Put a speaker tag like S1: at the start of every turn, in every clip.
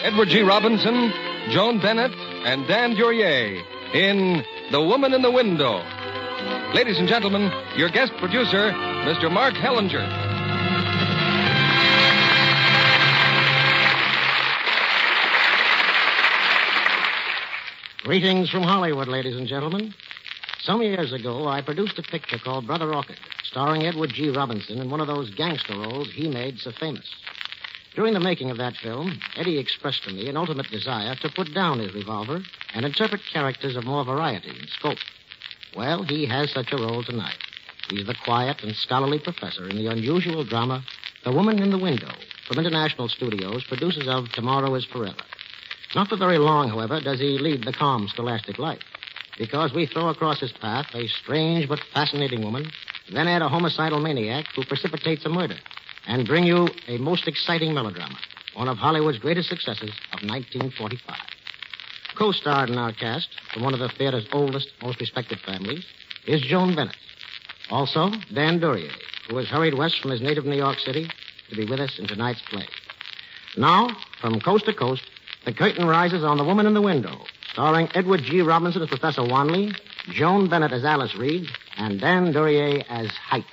S1: Edward G. Robinson, Joan Bennett, and Dan Duryea in The Woman in the Window. Ladies and gentlemen, your guest producer, Mr. Mark Hellinger.
S2: Greetings from Hollywood, ladies and gentlemen. Some years ago, I produced a picture called Brother Orchid, starring Edward G. Robinson in one of those gangster roles he made so famous. During the making of that film, Eddie expressed to me an ultimate desire to put down his revolver and interpret characters of more variety and scope. Well, he has such a role tonight. He's the quiet and scholarly professor in the unusual drama, The Woman in the Window, from International Studios, producers of Tomorrow is Forever. Not for very long, however, does he lead the calm, scholastic life, because we throw across his path a strange but fascinating woman, then add a homicidal maniac who precipitates a murder, and bring you a most exciting melodrama, one of Hollywood's greatest successes of 1945. Co-starred in our cast, from one of the theater's oldest, most respected families, is Joan Bennett. Also, Dan Duryea, who has hurried west from his native New York City to be with us in tonight's play. Now, from coast to coast, the curtain rises on The Woman in the Window, starring Edward G. Robinson as Professor Wanley, Joan Bennett as Alice Reed, and Dan Duryea as Height.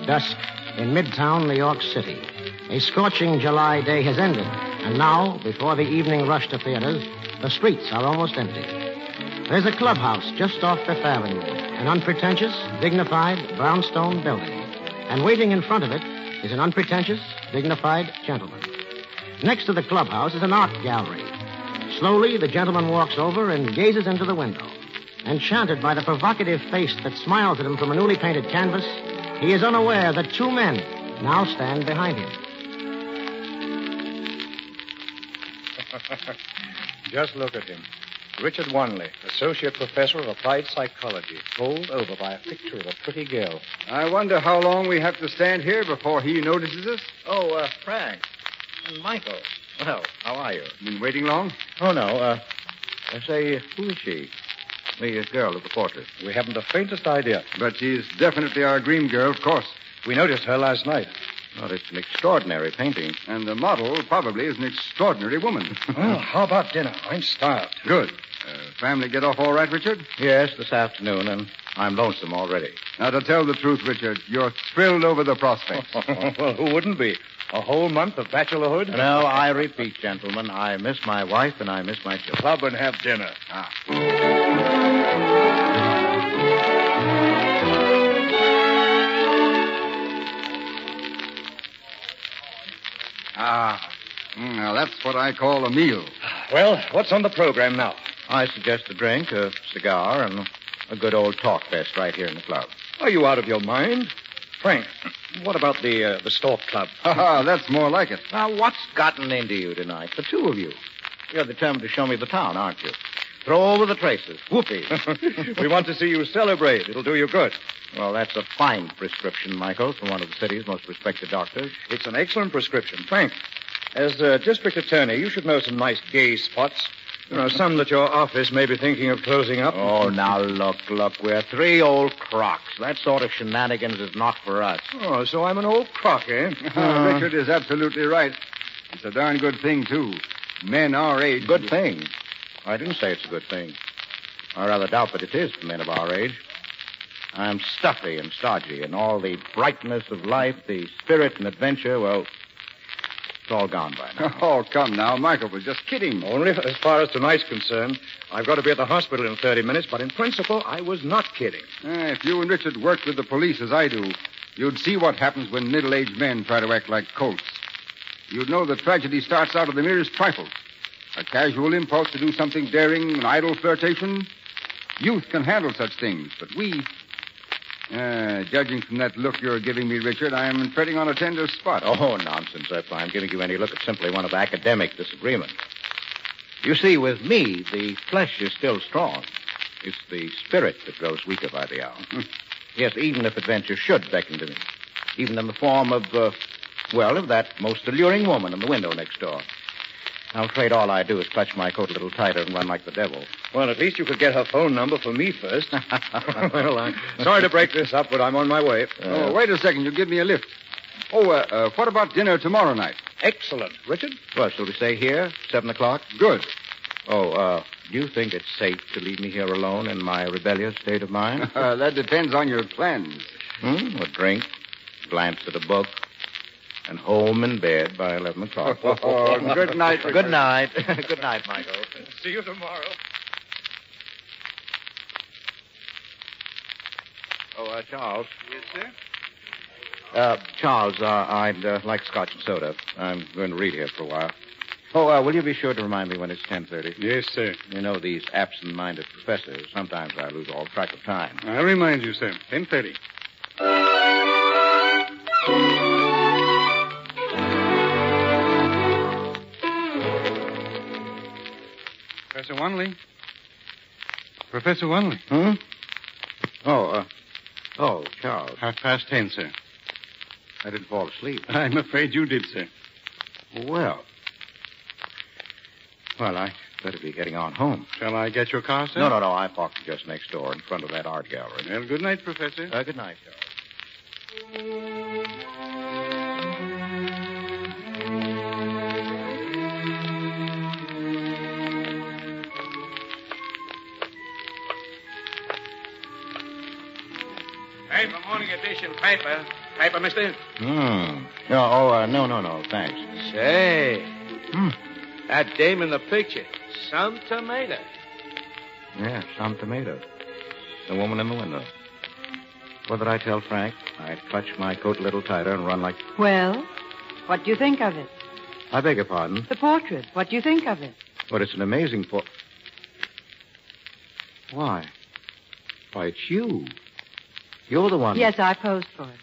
S2: Dusk in Midtown, New York City. A scorching July day has ended, and now, before the evening rush to theaters, the streets are almost empty. There's a clubhouse just off Fifth Avenue, an unpretentious, dignified, brownstone building. And waiting in front of it is an unpretentious, dignified gentleman. Next to the clubhouse is an art gallery. Slowly, the gentleman walks over and gazes into the window. Enchanted by the provocative face that smiles at him from a newly painted canvas, he is unaware that two men now stand behind him.
S3: Just look at him. Richard Wanley, Associate Professor of Applied Psychology, bowled over by a picture of a pretty girl.
S4: I wonder how long we have to stand here before he notices us.
S3: Oh, Frank. And Michael. Well, how are you?
S4: Been waiting long?
S3: Oh, no. Say, who is she? The girl of the portrait. We haven't the faintest idea.
S4: But she's definitely our dream girl, of course.
S3: We noticed her last night. Well, it's an extraordinary painting.
S4: And the model probably is an extraordinary woman.
S3: Well, how about dinner? I'm starved.
S4: Good. Family get off all right, Richard?
S3: Yes, this afternoon, and I'm lonesome already.
S4: Now, to tell the truth, Richard, you're thrilled over the prospect.
S3: Well, who wouldn't be? A whole month of bachelorhood? No, I repeat, gentlemen, I miss my wife and I miss my children. Club and have dinner.
S4: Now that's what I call a meal.
S3: Well, what's on the program now? I suggest a drink, a cigar, and a good old talk fest right here in the club. Are you out of your mind? Frank, what about the Stork Club?
S4: That's more like it.
S3: Now, what's gotten into you tonight? The two of you. You're determined to show me the town, aren't you? Throw over the traces. Whoopee. We want to see you celebrate. It'll do you good. Well, that's a fine prescription, Michael, from one of the city's most respected doctors. It's an excellent prescription. Frank, as district attorney, you should know some nice gay spots. You know, some that your office may be thinking of closing up. Oh, now, look. We're three old crocs. That sort of shenanigans is not for us. Oh, so I'm an old croc, eh?
S4: Richard is absolutely right. It's a darn good thing, too. Men our age...
S3: Good thing? I didn't say it's a good thing. I rather doubt that it is for men of our age. I'm stuffy and stodgy, and all the brightness of life, the spirit and adventure, well... It's all gone by now.
S4: Oh, come now. Michael was just kidding.
S3: Only as far as tonight's concerned. I've got to be at the hospital in 30 minutes, but in principle, I was not kidding.
S4: If you and Richard worked with the police as I do, you'd see what happens when middle-aged men try to act like colts. You'd know the tragedy starts out of the merest trifles. A casual impulse to do something daring, an idle flirtation. Youth can handle such things, but we... judging from that look you're giving me, Richard, I am treading on a tender spot.
S3: Oh, nonsense, if I'm giving you any look, it's simply one of academic disagreement. You see, with me, the flesh is still strong. It's the spirit that grows weaker by the hour. Yes, even if adventure should beckon to me. Even in the form of Well, of that most alluring woman in the window next door. I'm afraid all I do is clutch my coat a little tighter and run like the devil.
S5: Well, at least you could get her phone number for me first. Well, I'm sorry to break this up, but I'm on my way.
S4: Oh, wait a second. You give me a lift. Oh, what about dinner tomorrow night?
S5: Excellent. Richard?
S3: Well, shall we stay here? 7 o'clock?
S4: Good.
S3: Oh, do you think it's safe to leave me here alone in my rebellious state of mind?
S4: That depends on your plans.
S3: A drink, glance at a book, and home in bed by 11 o'clock.
S4: Oh, good night.
S3: Good night. Good night, Michael.
S5: See you tomorrow.
S3: Oh, Charles.
S5: Yes, sir?
S3: Charles, I'd like scotch and soda. I'm going to read here for a while. Oh, will you be sure to remind me when it's 10:30?
S5: Yes, sir.
S3: You know, these absent-minded professors, sometimes I lose all track of time.
S5: I'll remind you, sir. 10:30. Professor Wanley? Professor Wanley?
S3: Oh, Charles.
S5: 10:30, sir.
S3: I didn't fall asleep.
S5: I'm afraid you did, sir.
S3: Well, I'd better be getting on home.
S5: Shall I get your car, sir?
S3: No. I parked just next door in front of that art gallery.
S5: Well, good night, Professor.
S3: Good night, Charles.
S5: Paper, morning edition paper. Paper, mister?
S3: No, thanks.
S5: Say, that dame in the picture, some tomato.
S3: Yeah, some tomato. The woman in the window. What did I tell Frank? I'd clutch my coat a little tighter and run like...
S6: Well, what do you think of it?
S3: I beg your pardon?
S6: The portrait. What do you think of it?
S3: But it's an amazing Why, it's you. You're the one...
S6: Yes, I posed for it.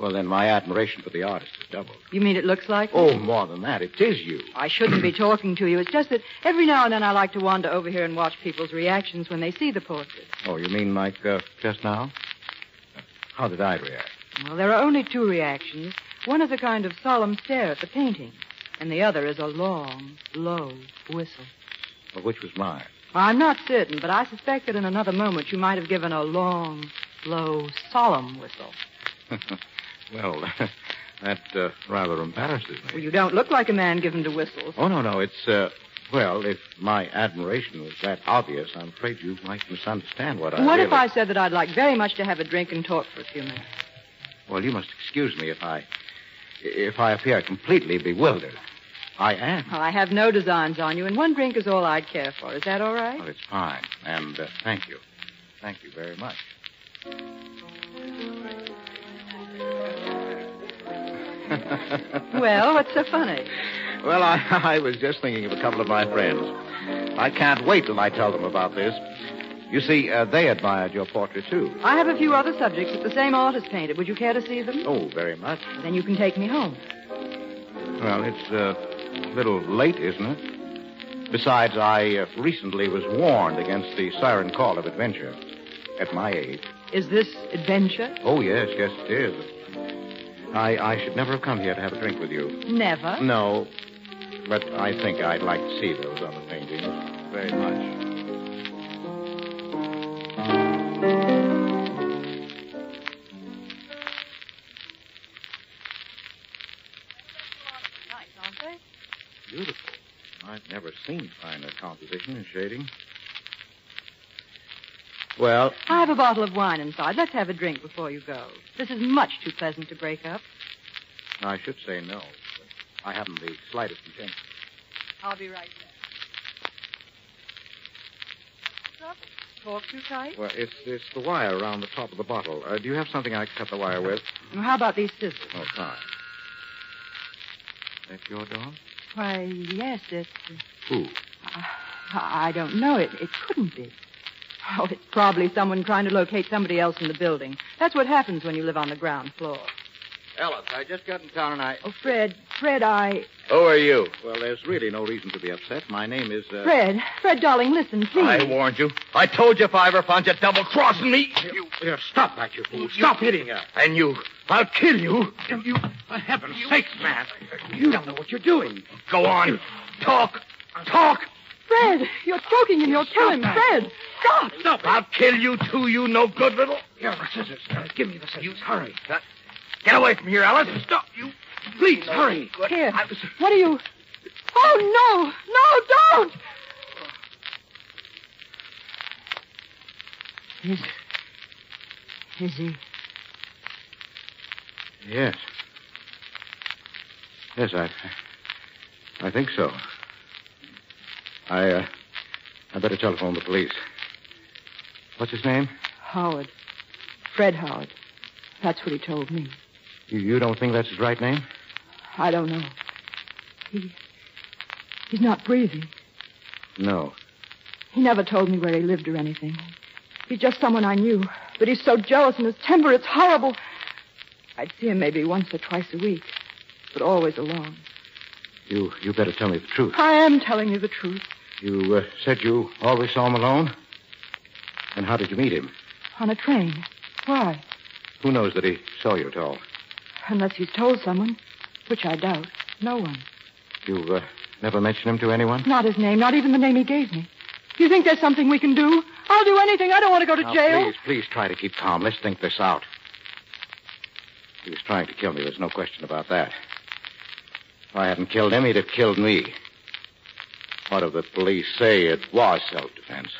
S3: Well, then my admiration for the artist is doubled.
S6: You mean it looks like
S3: Oh,
S6: me?
S3: more than that. It is you.
S6: I shouldn't be talking to you. It's just that every now and then I like to wander over here and watch people's reactions when they see the portrait.
S3: Oh, you mean like just now? How did I react?
S6: Well, there are only two reactions. One is a kind of solemn stare at the painting, and the other is a long, low whistle.
S3: Well, which was mine?
S6: I'm not certain, but I suspect that in another moment you might have given a long, low, solemn whistle.
S3: Well, that rather embarrasses me.
S6: Well, you don't look like a man given to whistles.
S3: Oh, no. It's, if my admiration was that obvious, I'm afraid you might misunderstand what I
S6: What
S3: really...
S6: if I said that I'd like very much to have a drink and talk for a few minutes?
S3: Well, you must excuse me if I appear completely bewildered. I am.
S6: Well, I have no designs on you, and one drink is all I'd care for. Is that all right?
S3: Well, it's fine. And thank you. Thank you very much.
S6: Well, what's so funny?
S3: Well, I was just thinking of a couple of my friends. I can't wait till I tell them about this. You see, they admired your portrait, too.
S6: I have a few other subjects that the same artist painted. Would you care to see them?
S3: Oh, very much.
S6: Then you can take me home.
S3: Well, it's a little late, isn't it? Besides, I recently was warned against the siren call of adventure. At my age.
S6: Is this adventure?
S3: Oh, yes, it is. I should never have come here to have a drink with you.
S6: Never?
S3: No, but I think I'd like to see those other paintings very much.
S6: Nice, aren't they?
S3: Beautiful. I've never seen finer composition and shading. Well,
S6: I have a bottle of wine inside. Let's have a drink before you go. This is much too pleasant to break up.
S3: I should say no, but I haven't the slightest intention.
S6: I'll be right there. Talk too tight?
S3: Well, it's the wire around the top of the bottle. Do you have something I can cut the wire with?
S6: Well, how about these scissors?
S3: Oh, fine. That's your dog?
S6: Why, yes, it's...
S3: Who?
S6: I don't know. It couldn't be. Oh, it's probably someone trying to locate somebody else in the building. That's what happens when you live on the ground floor.
S3: Ellis, I just got in town and
S6: Oh, Fred, I...
S3: Who are you? Well, there's really no reason to be upset. My name is,
S6: Fred, darling, listen, please.
S5: I warned you. I told you if I ever found you double-crossing me.
S3: Stop that, you fool. Stop hitting her.
S5: And you I'll kill you. You, for heaven's sakes, man. You don't know what you're doing. Go on. Talk.
S6: Fred, you're choking him. You'll kill him. Fred, stop.
S5: Stop. I'll kill you, too, you no good little... Here are the scissors. Give me the scissors. Hurry. Get away from here, Alice. Stop. You. Please, hurry.
S6: Here. What are you... Oh, no, don't. Is he...
S3: Yes. Yes, I think so. I better telephone the police. What's his name?
S6: Howard. Fred Howard. That's what he told me.
S3: You don't think that's his right name?
S6: I don't know. He's not breathing.
S3: No.
S6: He never told me where he lived or anything. He's just someone I knew. But he's so jealous and his temper, it's horrible. I'd see him maybe once or twice a week, but always alone.
S3: You better tell me the truth.
S6: I am telling you the truth.
S3: You said you always saw him alone? And how did you meet him?
S6: On a train. Why?
S3: Who knows that he saw you at all?
S6: Unless he's told someone, which I doubt. No one.
S3: You never mentioned him to anyone?
S6: Not his name, not even the name he gave me. You think there's something we can do? I'll do anything. I don't want to go to jail.
S3: Please try to keep calm. Let's think this out. He was trying to kill me. There's no question about that. If I hadn't killed him, he'd have killed me. What if the police say it was self-defense?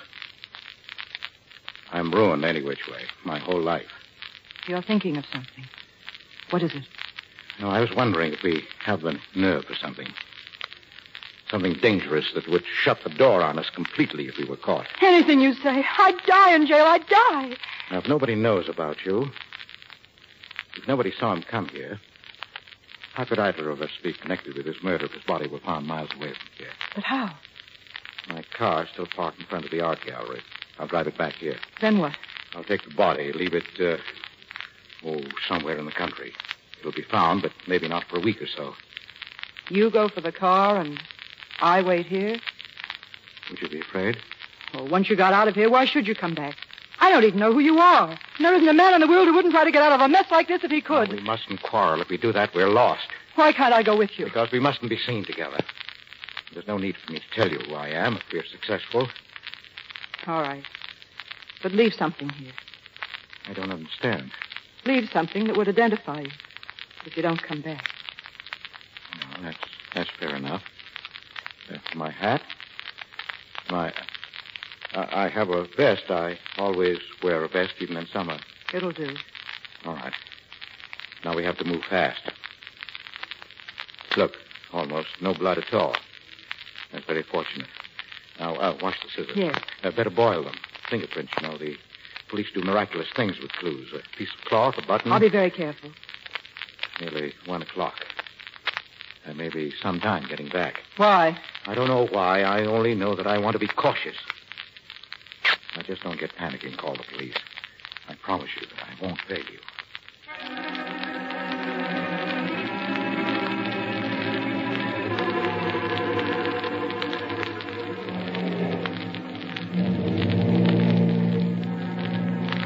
S3: I'm ruined any which way, my whole life.
S6: You're thinking of something. What is it?
S3: No, I was wondering if we have the nerve for something. Something dangerous that would shut the door on us completely if we were caught.
S6: Anything you say. I'd die in jail. I'd die.
S3: Now, if nobody knows about you, if nobody saw him come here, how could either of us be connected with this murder if his body were found miles away from here?
S6: But how?
S3: My car's still parked in front of the art gallery. I'll drive it back here.
S6: Then what?
S3: I'll take the body, leave it, somewhere in the country. It'll be found, but maybe not for a week or so.
S6: You go for the car and I wait here?
S3: Would you be afraid?
S6: Well, once you got out of here, why should you come back? I don't even know who you are. And there isn't a man in the world who wouldn't try to get out of a mess like this if he could.
S3: No, we mustn't quarrel. If we do that, we're lost.
S6: Why can't I go with you?
S3: Because we mustn't be seen together. There's no need for me to tell you who I am if we're successful.
S6: All right. But leave something here.
S3: I don't understand.
S6: Leave something that would identify you if you don't come back.
S3: No, that's fair enough. My hat? I have a vest. I always wear a vest, even in summer.
S6: It'll do.
S3: All right. Now we have to move fast. Look, almost no blood at all. That's very fortunate. Now, wash the scissors.
S6: Yes.
S3: Better boil them. Fingerprints, you know. The police do miraculous things with clues. A piece of cloth, a button.
S6: I'll be very careful.
S3: Nearly 1 o'clock. There may be some time getting back.
S6: Why?
S3: I don't know why. I only know that I want to be cautious. Now, just don't get panicky and call the police. I promise you that I won't fail you.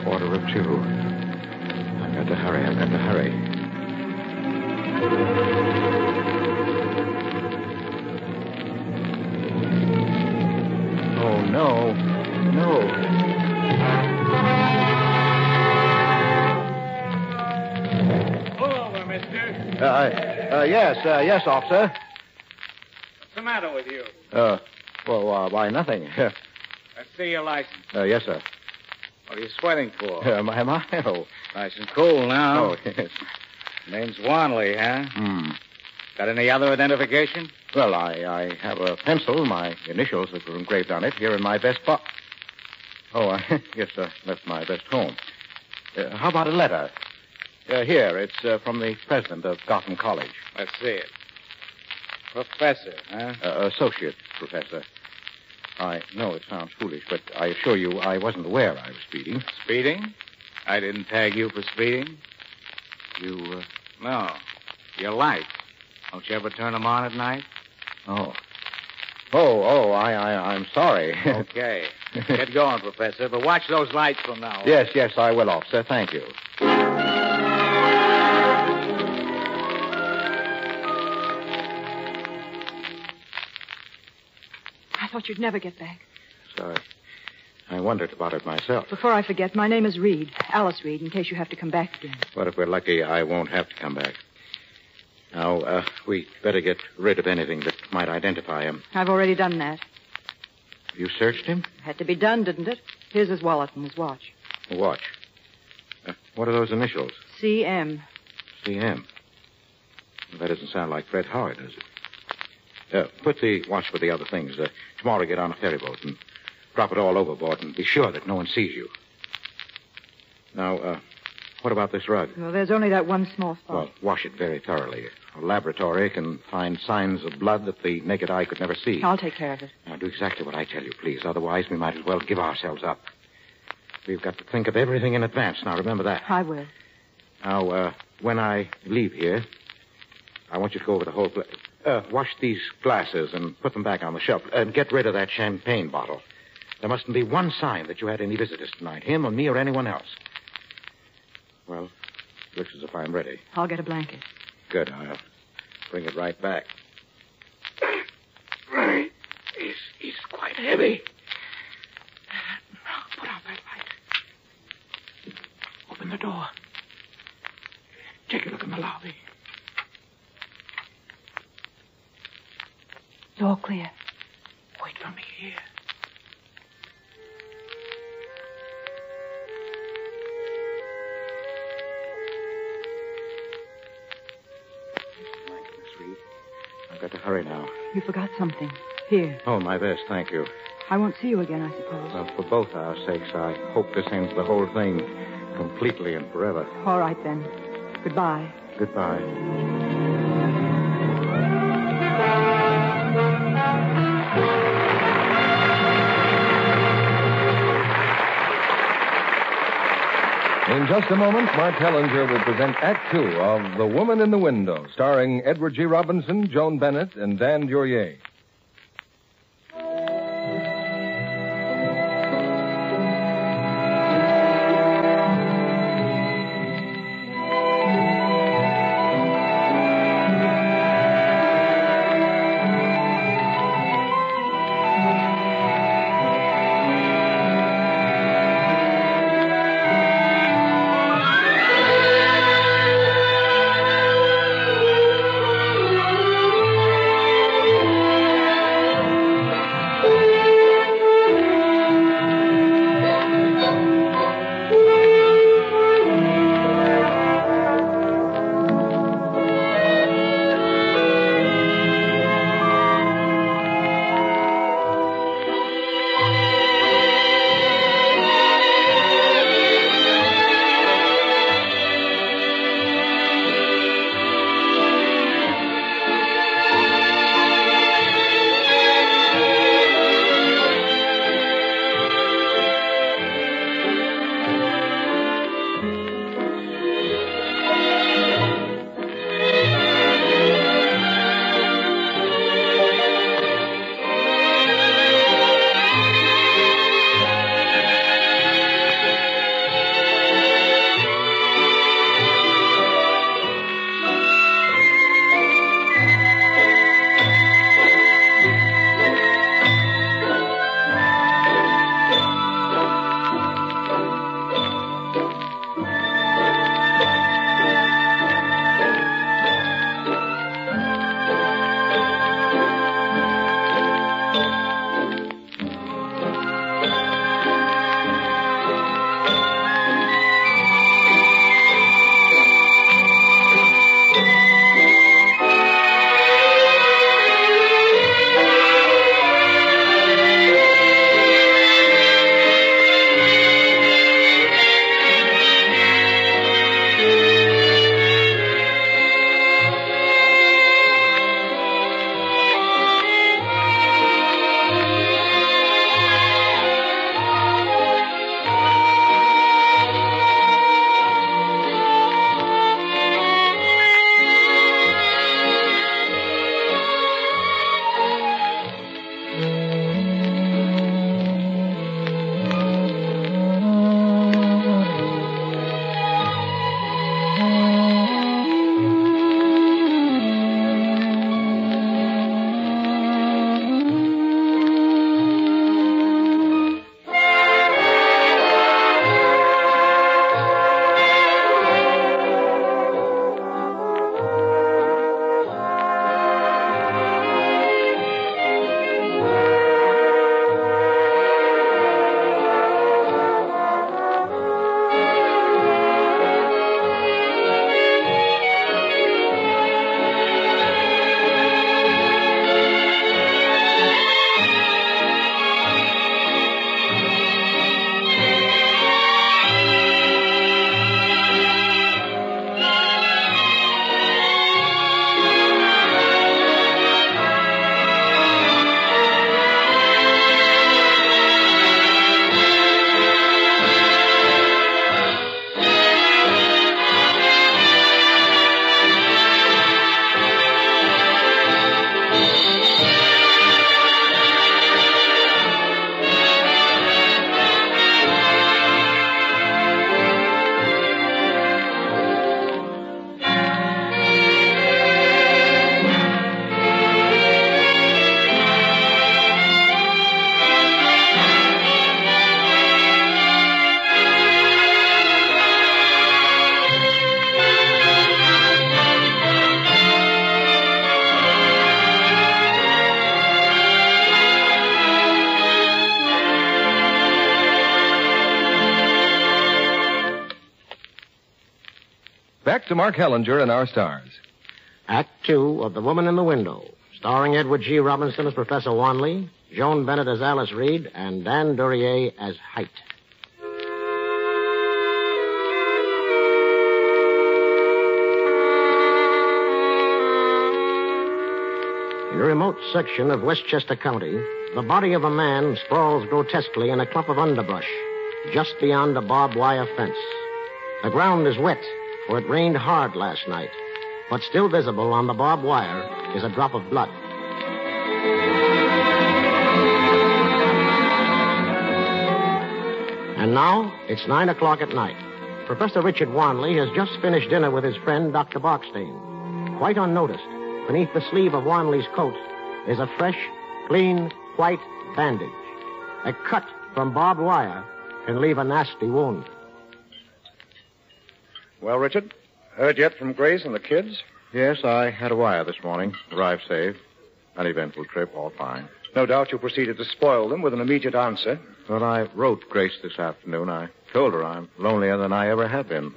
S3: Quarter of 2. I've got to hurry. Oh, no.
S5: Pull over, mister.
S3: Yes, officer.
S5: What's the matter with you?
S3: Why, nothing.
S5: Let's see your license.
S3: Yes, sir.
S5: What are you sweating for?
S3: Am I? Oh.
S5: Nice and cool now.
S3: Oh, yes.
S5: Name's Wanley, huh? Got any other identification?
S3: Well, I have a pencil, my initials that were engraved on it, here in my vest box. Oh, I guess I left my vest home. How about a letter? Here, it's from the president of Gotham College.
S5: Let's see it. Professor, huh?
S3: Associate professor. I know it sounds foolish, but I assure you I wasn't aware I was speeding.
S5: Speeding? I didn't tag you for speeding.
S3: You,
S5: No. Your lights. Don't you ever turn them on at night?
S3: Oh, I'm sorry.
S5: Okay. Get going, Professor, but watch those lights from now on.
S3: Yes, I will, officer. Thank you.
S6: thought you'd never get back.
S3: Sorry. I wondered about it myself.
S6: Before I forget, my name is Reed. Alice Reed, in case you have to come back again.
S3: But if we're lucky, I won't have to come back. Now, we better get rid of anything that might identify him.
S6: I've already done that.
S3: Have you searched him?
S6: Had to be done, didn't it? Here's his wallet and his watch.
S3: A watch. What are those initials?
S6: CM.
S3: CM. Well, that doesn't sound like Fred Howard, does it? Put the watch with the other things. Tomorrow get on a ferry boat and drop it all overboard and be sure that no one sees you. Now, what about this rug?
S6: Well, there's only that one small spot.
S3: Well, wash it very thoroughly. A laboratory can find signs of blood that the naked eye could never see.
S6: I'll take care of it.
S3: Now, do exactly what I tell you, please. Otherwise, we might as well give ourselves up. We've got to think of everything in advance. Now, remember that.
S6: I will.
S3: Now, when I leave here, I want you to go over the whole place. Wash these glasses and put them back on the shelf. And get rid of that champagne bottle. There mustn't be one sign that you had any visitors tonight, him or me or anyone else. Well, looks as if I'm ready.
S6: I'll get a blanket.
S3: Good. I'll bring it right back.
S5: Right. He's quite heavy. Now, put out that light. Open the door. Take a look in the lobby.
S6: It's all clear.
S5: Wait for me here.
S3: I've got to hurry now.
S6: You forgot something. Here.
S3: Oh, my vest, thank you.
S6: I won't see you again, I suppose.
S3: Well, for both our sakes, I hope this ends the whole thing completely and forever.
S6: All right, then. Goodbye.
S3: Goodbye.
S1: In just a moment, Mark Hellinger will present Act Two of The Woman in the Window, starring Edward G. Robinson, Joan Bennett, and Dan Duryea. to Mark Hellinger and our stars.
S2: Act 2 of The Woman in the Window, starring Edward G. Robinson as Professor Wanley, Joan Bennett as Alice Reed, and Dan Duryea as Height. In a remote section of Westchester County, the body of a man sprawls grotesquely in a clump of underbrush, just beyond a barbed wire fence. The ground is wet, for it rained hard last night, but still visible on the barbed wire is a drop of blood. And now, it's 9 o'clock at night. Professor Richard Wanley has just finished dinner with his friend, Dr. Barkstain. Quite unnoticed, beneath the sleeve of Wanley's coat is a fresh, clean, white bandage. A cut from barbed wire can leave a nasty wound.
S3: Well, Richard, heard yet from Grace and the kids? Yes, I had a wire this morning. Arrived safe. Uneventful trip, all fine. No doubt you proceeded to spoil them with an immediate answer. Well, I wrote Grace this afternoon. I told her I'm lonelier than I ever have been.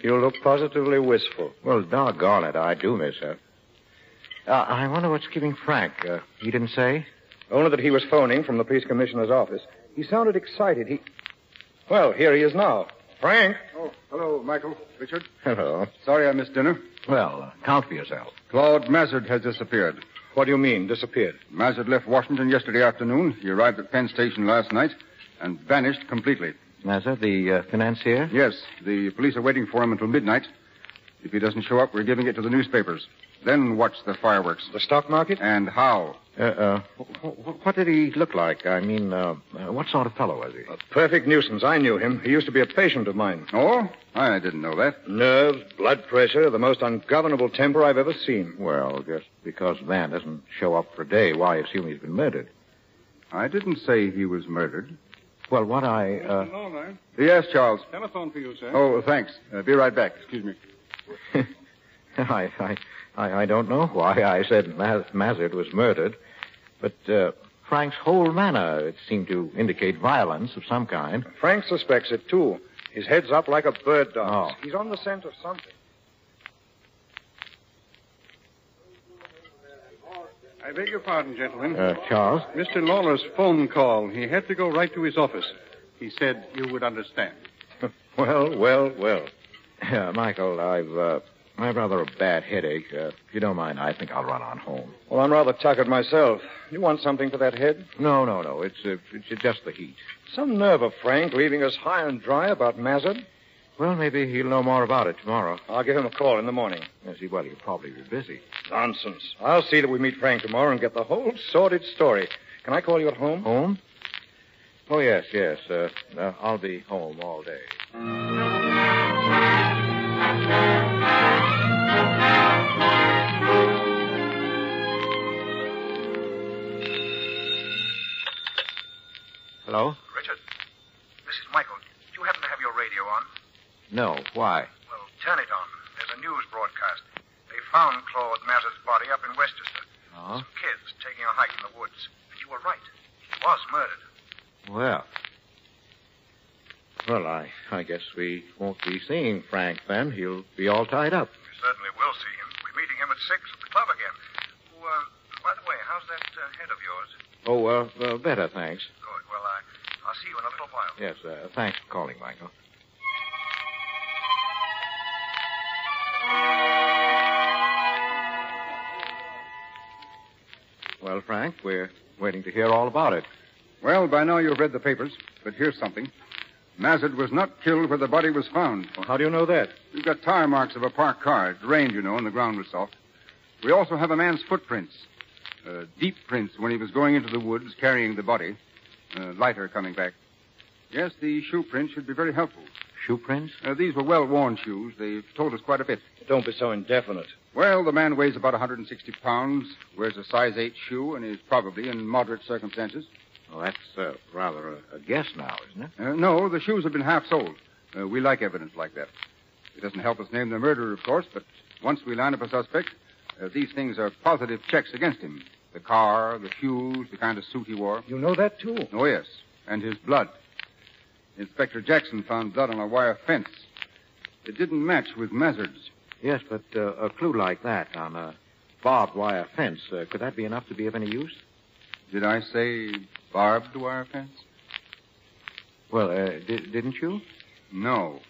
S3: You look positively wistful. Well, doggone it, I do miss her. I wonder what's keeping Frank. He didn't say? Only that he was phoning from the police commissioner's office. He sounded excited. Well, here he is now. Frank?
S4: Oh, hello, Michael. Richard.
S3: Hello.
S4: Sorry I missed dinner.
S3: Well, count for yourself.
S4: Claude Mazard has disappeared.
S3: What do you mean, disappeared?
S4: Mazard left Washington yesterday afternoon. He arrived at Penn Station last night and vanished completely.
S3: Mazard, the financier?
S4: Yes. The police are waiting for him until midnight. If he doesn't show up, we're giving it to the newspapers. Then watch the fireworks.
S3: The stock market?
S4: And how?
S3: What did he look like? I mean, what sort of fellow was he?
S7: A perfect nuisance. I knew him. He used to be a patient of mine.
S4: Oh? I didn't know that.
S7: Nerves, blood pressure, the most ungovernable temper I've ever seen.
S3: Well, just because a man doesn't show up for a day, why assume he's been murdered?
S4: I didn't say he was murdered.
S3: Well, what
S8: Mr. Lawler.
S4: Yes, Charles.
S8: Telephone for you, sir.
S4: Oh, thanks. Be right back. Excuse me.
S3: I don't know why I said Mazard was murdered, but Frank's whole manner, it seemed to indicate violence of some kind.
S7: Frank suspects it, too. His head's up like a bird dog's.
S3: Oh.
S7: He's on the scent of something.
S8: I beg your pardon, gentlemen.
S3: Charles?
S8: Mr. Lawler's phone call. He had to go right to his office. He said you would understand.
S3: Well. Michael, I've rather a bad headache. If you don't mind, I think I'll run on home.
S7: Well, I'm rather tuckered myself. You want something for that head?
S3: No. It's just the heat.
S7: Some nerve of Frank leaving us high and dry about Mazard.
S3: Well, maybe he'll know more about it tomorrow.
S7: I'll give him a call in the morning.
S3: Yes, he'll probably be busy.
S7: Nonsense. I'll see that we meet Frank tomorrow and get the whole sordid story. Can I call you at home?
S3: Home? Oh, yes. I'll be home all day. Hello?
S9: Richard, this is Michael. Do you happen to have your radio on?
S3: No. Why?
S9: Well, turn it on. There's a news broadcast. They found Claude Mazard's body up in Westchester.
S3: Oh?
S9: Some kids taking a hike in the woods. And you were right. He was murdered.
S3: Well, I guess we won't be seeing Frank then. He'll be all tied up.
S9: We certainly will see him. We're meeting him at 6 at the club again. By the way, how's that head of yours?
S3: Oh, better, thanks.
S9: Good. Well, I'll see you in a little while.
S3: Yes, thanks for calling, Michael. Well, Frank, we're waiting to hear all about it.
S4: Well, by now you've read the papers, but here's something. Mazard was not killed where the body was found.
S3: Well, how do you know that?
S4: We've got tire marks of a parked car. It rained, and the ground was soft. We also have a man's footprints. Deep prints when he was going into the woods carrying the body. Lighter coming back. Yes, the shoe prints should be very helpful.
S3: Shoe prints?
S4: These were well-worn shoes. They've told us quite a bit.
S7: Don't be so indefinite.
S4: Well, the man weighs about 160 pounds, wears a size 8 shoe, and is probably in moderate circumstances.
S3: Well, that's rather a guess now, isn't it?
S4: No, the shoes have been half sold. We like evidence like that. It doesn't help us name the murderer, of course, but once we line up a suspect, these things are positive checks against him. The car, the shoes, the kind of suit he wore.
S7: You know that, too?
S4: Oh, yes. And his blood. Inspector Jackson found blood on a wire fence. It didn't match with Mazard's.
S3: Yes, but a clue like that on a barbed wire fence, could that be enough to be of any use?
S4: Did I say barbed wire fence?
S3: Well, didn't you?
S4: No.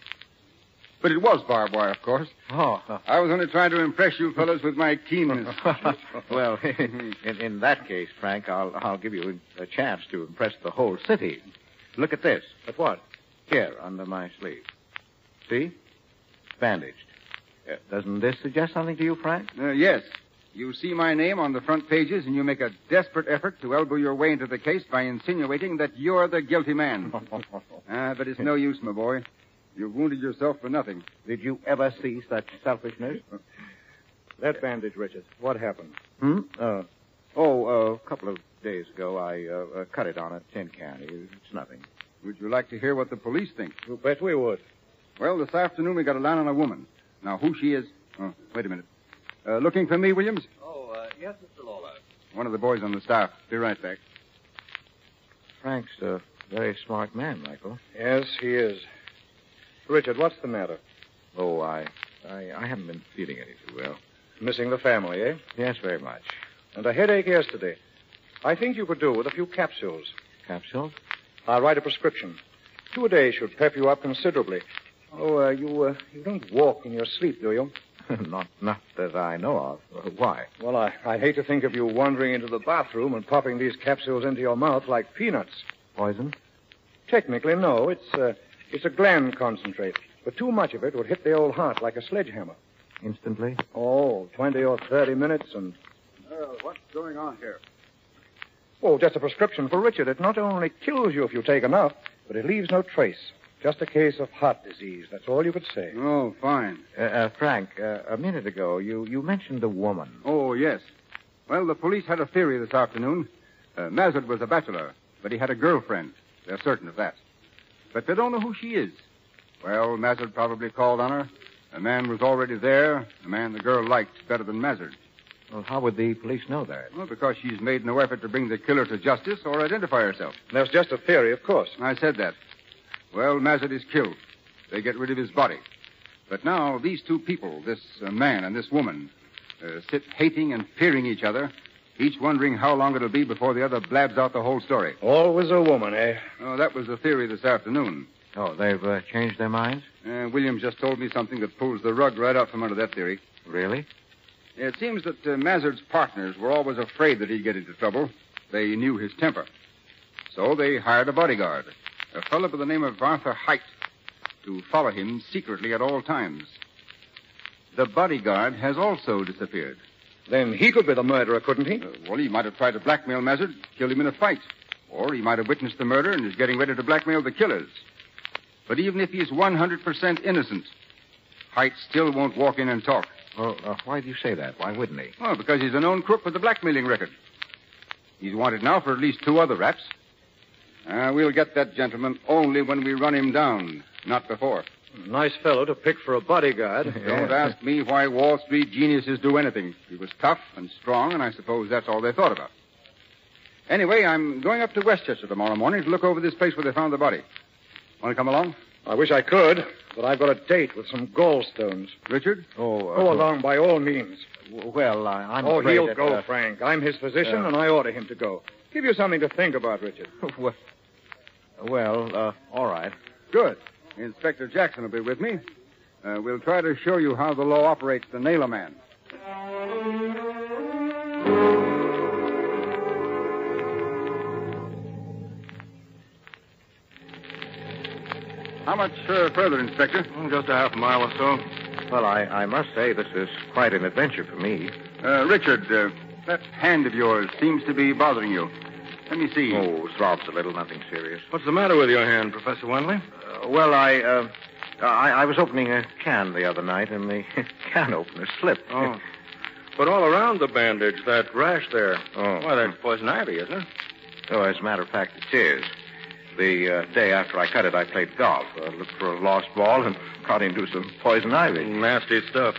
S4: But it was barbed wire, of course.
S3: Oh.
S4: I was only trying to impress you fellows with my keenness.
S3: Well, in that case, Frank, I'll give you a chance to impress the whole city. Look at this.
S7: At what?
S3: Here, under my sleeve. See? Bandaged. Doesn't this suggest something to you, Frank?
S4: Yes. You see my name on the front pages, and you make a desperate effort to elbow your way into the case by insinuating that you're the guilty man. But it's no use, my boy. You've wounded yourself for nothing.
S3: Did you ever see such selfishness?
S7: That bandage, Richard. What happened?
S3: A couple of days ago, I cut it on a tin can. It's nothing.
S4: Would you like to hear what the police think?
S7: You bet we would.
S4: Well, this afternoon we got a line on a woman. Now, who she is... Oh, wait a minute. Looking for me, Williams?
S1: Yes, Mr. Lawler.
S4: One of the boys on the staff. Be right back.
S3: Frank's a very smart man, Michael.
S7: Yes, he is. Richard, what's the matter?
S3: Oh, I haven't been feeling any too well.
S7: Missing the family, eh?
S3: Yes, very much.
S7: And a headache yesterday. I think you could do with a few capsules.
S3: Capsules?
S7: I'll write a prescription. 2 a day should pep you up considerably. Oh, you don't walk in your sleep, do you?
S3: Not that I know of. Why?
S7: Well, I hate to think of you wandering into the bathroom and popping these capsules into your mouth like peanuts.
S3: Poison?
S7: Technically, no. It's a gland concentrate. But too much of it would hit the old heart like a sledgehammer.
S3: Instantly?
S7: Oh, 20 or 30 minutes and...
S4: What's going on here?
S7: Oh, just a prescription for Richard. It not only kills you if you take enough, but it leaves no trace. Just a case of heart disease. That's all you could say.
S4: Oh, fine.
S3: Frank, a minute ago, you mentioned a woman.
S4: Oh, yes. Well, the police had a theory this afternoon. Mazard was a bachelor, but he had a girlfriend. They're certain of that. But they don't know who she is. Well, Mazard probably called on her. A man was already there, a man the girl liked better than Mazard.
S3: Well, how would the police know that?
S4: Well, because she's made no effort to bring the killer to justice or identify herself.
S7: That's just a theory, of course.
S4: I said that. Well, Mazard is killed. They get rid of his body. But now these two people, this man and this woman, sit hating and fearing each other, each wondering how long it'll be before the other blabs out the whole story.
S7: Always a woman, eh?
S4: Oh, that was the theory this afternoon.
S3: Oh, they've changed their minds?
S4: Williams just told me something that pulls the rug right out from under that theory.
S3: Really?
S4: It seems that Mazard's partners were always afraid that he'd get into trouble. They knew his temper. So they hired a bodyguard, a fellow by the name of Arthur Height, to follow him secretly at all times. The bodyguard has also disappeared.
S7: Then he could be the murderer, couldn't he?
S4: Well, he might have tried to blackmail Mazard, killed him in a fight. Or he might have witnessed the murder and is getting ready to blackmail the killers. But even if he's 100% innocent, Height still won't walk in and talk.
S3: Well, why do you say that? Why wouldn't he?
S4: Oh, because he's a known crook with a blackmailing record. He's wanted now for at least 2 other raps. We'll get that gentleman only when we run him down, not before.
S7: Nice fellow to pick for a bodyguard.
S4: Don't ask me why Wall Street geniuses do anything. He was tough and strong, and I suppose that's all they thought about. Anyway, I'm going up to Westchester tomorrow morning to look over this place where they found the body. Want to come along?
S7: I wish I could, but I've got a date with some gallstones.
S4: Richard?
S7: Go along by all means.
S3: Well, I'm
S7: Oh,
S3: afraid
S7: he'll
S3: that,
S7: go, Frank. I'm his physician, and I order him to go. Give you something to think about, Richard.
S3: Well, all right.
S4: Good. Inspector Jackson will be with me. We'll try to show you how the law operates to nail a man. How much further, Inspector?
S8: Just a half mile or so.
S3: Well, I must say this is quite an adventure for me.
S4: Richard, that hand of yours seems to be bothering you. Let me see.
S3: Oh, throbs a little, nothing serious.
S8: What's the matter with your hand, Professor Wendley?
S3: Well, I was opening a can the other night, and the can opener slipped.
S8: Oh. But all around the bandage, that rash there.
S3: Oh.
S8: Why, that's poison ivy, isn't it?
S3: Oh, as a matter of fact, it is. The day after I cut it, I played golf. Looked for a lost ball and got into some poison ivy.
S8: Nasty stuff.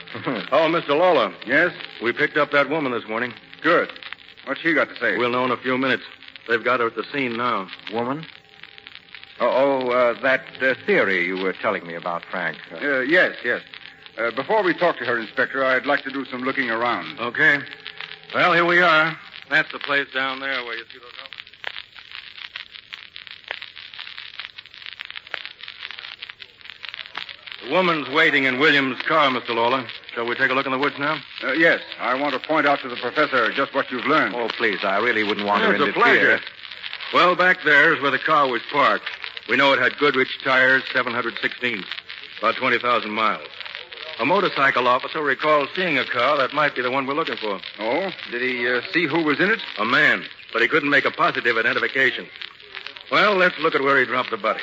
S8: Oh, Mr. Lawler.
S4: Yes?
S8: We picked up that woman this morning.
S4: Good. What's she got to say?
S8: We'll know in a few minutes. They've got her at the scene now.
S3: Woman? That theory you were telling me about, Frank.
S4: Yes. Before we talk to her, Inspector, I'd like to do some looking around.
S10: Okay. Well, here we are. That's the place down there where you see those officers. The woman's waiting in Williams' car, Mr. Lawler. Shall we take a look in the woods now?
S4: Yes. I want to point out to the professor just what you've learned.
S3: Oh, please, I really wouldn't want to
S10: It's a
S3: interfere.
S10: pleasure. Well, back there is where the car was parked. We know it had Goodrich tires, 716, about 20,000 miles. A motorcycle officer recalls seeing a car that might be the one we're looking for.
S4: Oh? Did he see who was in it?
S10: A man, but he couldn't make a positive identification. Well, let's look at where he dropped the body.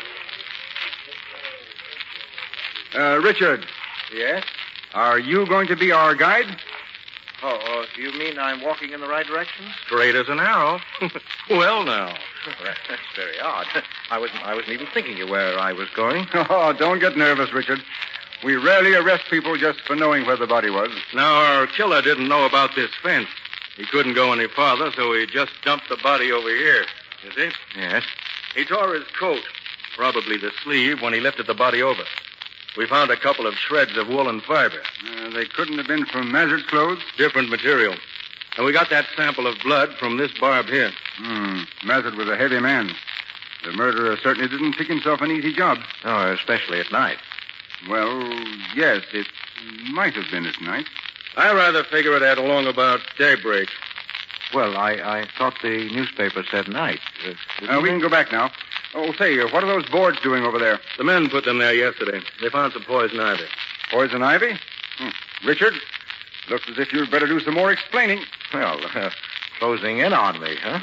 S4: Richard.
S3: Yes?
S4: Are you going to be our guide?
S3: Oh, do you mean I'm walking in the right direction?
S10: Straight as an arrow. Well, now.
S3: That's very odd. I wasn't even thinking of where I was going.
S4: Oh, don't get nervous, Richard. We rarely arrest people just for knowing where the body was.
S10: Now, our killer didn't know about this fence. He couldn't go any farther, so he just dumped the body over here. You see?
S3: Yes.
S10: He tore his coat, probably the sleeve, when he lifted the body over. We found a couple of shreds of woolen fiber.
S4: They couldn't have been from Mazard's clothes?
S10: Different material. And we got that sample of blood from this barb here.
S4: Mazard was a heavy man. The murderer certainly didn't pick himself an easy job.
S3: Oh, especially at night.
S4: Well, yes, it might have been at night.
S10: I rather figure it at along about daybreak.
S3: Well, I thought the newspaper said night.
S4: We can go back now. Oh, say, what are those boards doing over there?
S10: The men put them there yesterday. They found some poison ivy.
S4: Poison ivy? Richard, looks as if you'd better do some more explaining.
S3: Well, closing in on me, huh?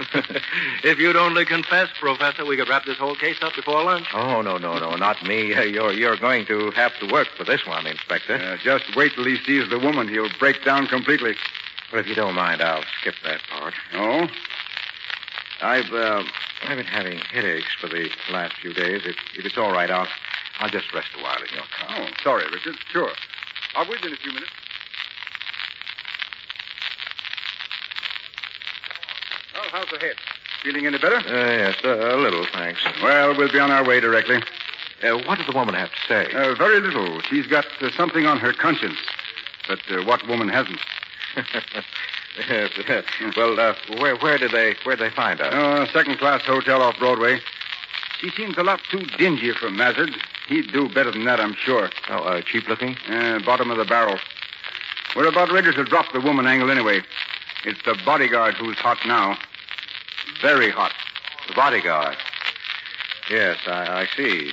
S10: If you'd only confess, Professor, we could wrap this whole case up before lunch.
S3: Oh, no, not me. You're going to have to work for this one, Inspector.
S4: Just wait till he sees the woman. He'll break down completely.
S3: Well, if you don't mind, I'll skip that part.
S4: Oh?
S3: I've been having headaches for the last few days. If it's all right, I'll just rest a while in your car.
S4: Oh, sorry, Richard. Sure. I'll wait in a few minutes. Well, how's the head? Feeling any better?
S3: Yes, a little, thanks.
S4: Well, we'll be on our way directly.
S3: What did the woman have to say?
S4: Very little. She's got something on her conscience. But what woman hasn't?
S3: Yes. Well, where did they find her?
S4: Second-class hotel off Broadway. She seems a lot too dingy for Mazard. He'd do better than that, I'm sure.
S3: Oh, cheap-looking?
S4: Bottom of the barrel. We're about ready to drop the woman angle anyway. It's the bodyguard who's hot now. Very hot.
S3: The bodyguard? Yes, I see.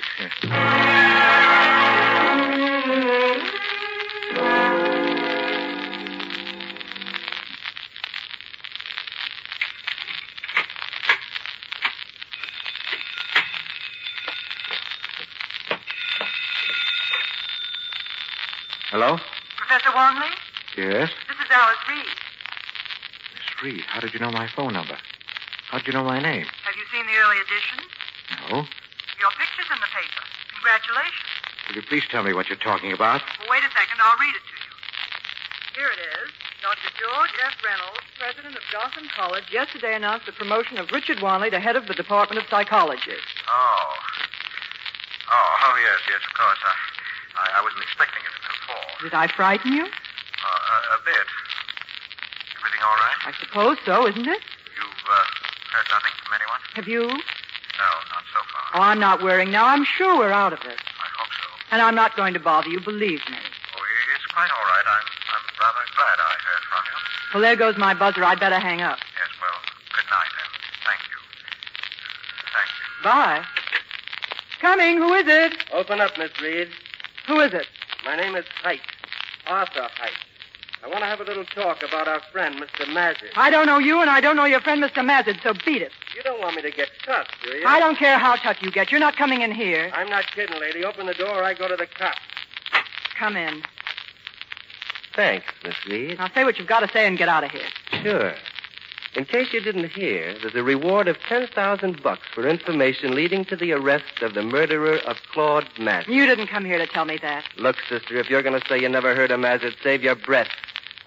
S3: Hello?
S11: Professor Wanley?
S3: Yes?
S11: This is Alice Reed.
S3: Miss Reed, how did you know my phone number? How did you know my name?
S11: Have you seen the early editions?
S3: No.
S11: Your picture's in the paper. Congratulations.
S3: Will you please tell me what you're talking about?
S11: Well, wait a second. I'll read it to you. Here it is. Dr. George F. Reynolds, president of Gotham College, yesterday announced the promotion of Richard Wanley to head of the Department of Psychology.
S9: Oh, yes, of course. I wasn't expecting it until 4.
S11: Did I frighten you?
S9: A bit. Everything all right?
S11: I suppose so, isn't it?
S9: You've heard nothing from anyone?
S11: Have you?
S9: No, not so far.
S11: Oh, I'm not worrying now. I'm sure we're out of it.
S9: I hope so.
S11: And I'm not going to bother you, believe me.
S9: Oh, it's quite all right. I'm rather glad I heard from you.
S11: Well, there goes my buzzer. I'd better hang up.
S9: Yes, well, good night, and thank you. Thank you.
S11: Bye. Coming. Who is it?
S12: Open up, Miss Reed.
S11: Who is it?
S12: My name is Height. Arthur Height. I want to have a little talk about our friend, Mr. Mazard.
S11: I don't know you, and I don't know your friend, Mr. Mazard, so beat it.
S12: You don't want me to get tough, do you?
S11: I don't care how tough you get. You're not coming in here.
S12: I'm not kidding, lady. Open the door or I go to the cops.
S11: Come in.
S12: Thanks, Miss Reed.
S11: Now say what you've got to say and get out of here.
S12: Sure. In case you didn't hear, there's a reward of $10,000 for information leading to the arrest of the murderer of Claude Mazard.
S11: You didn't come here to tell me that.
S12: Look, sister, if you're going to say you never heard of Mazard, save your breath.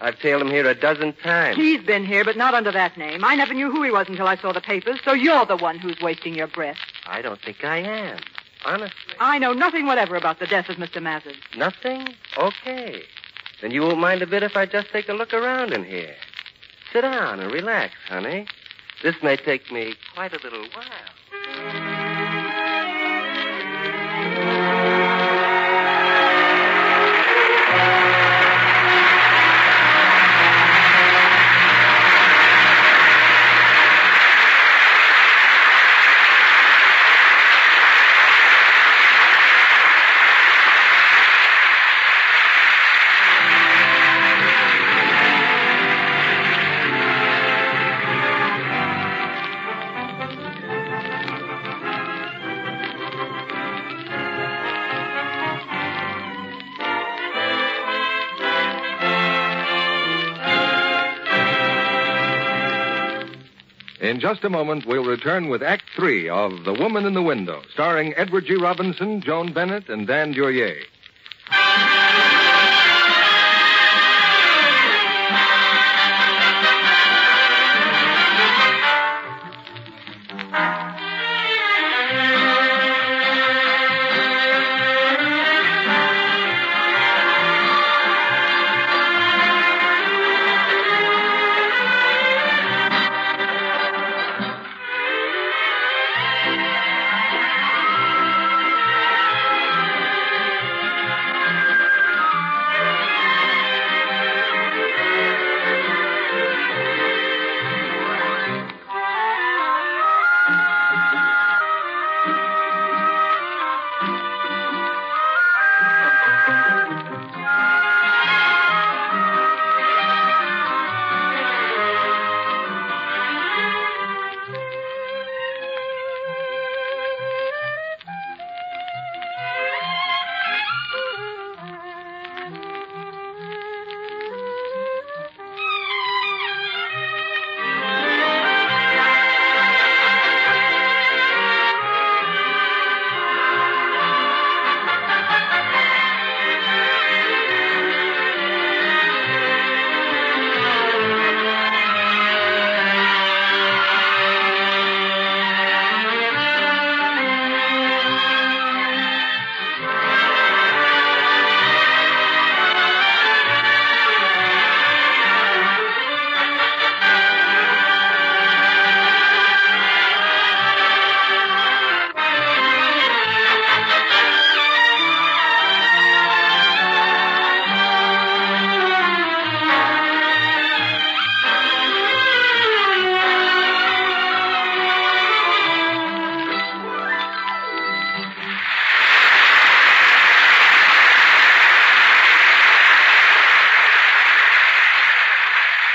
S12: I've tailed him here a dozen times.
S11: He's been here, but not under that name. I never knew who he was until I saw the papers, so you're the one who's wasting your breath.
S12: I don't think I am. Honestly.
S11: I know nothing whatever about the death of Mr. Mazard.
S12: Nothing? Okay. Then you won't mind a bit if I just take a look around in here. Sit down and relax, honey. This may take me quite a little while.
S1: In just a moment, we'll return with Act 3 of The Woman in the Window, starring Edward G. Robinson, Joan Bennett, and Dan Duryea.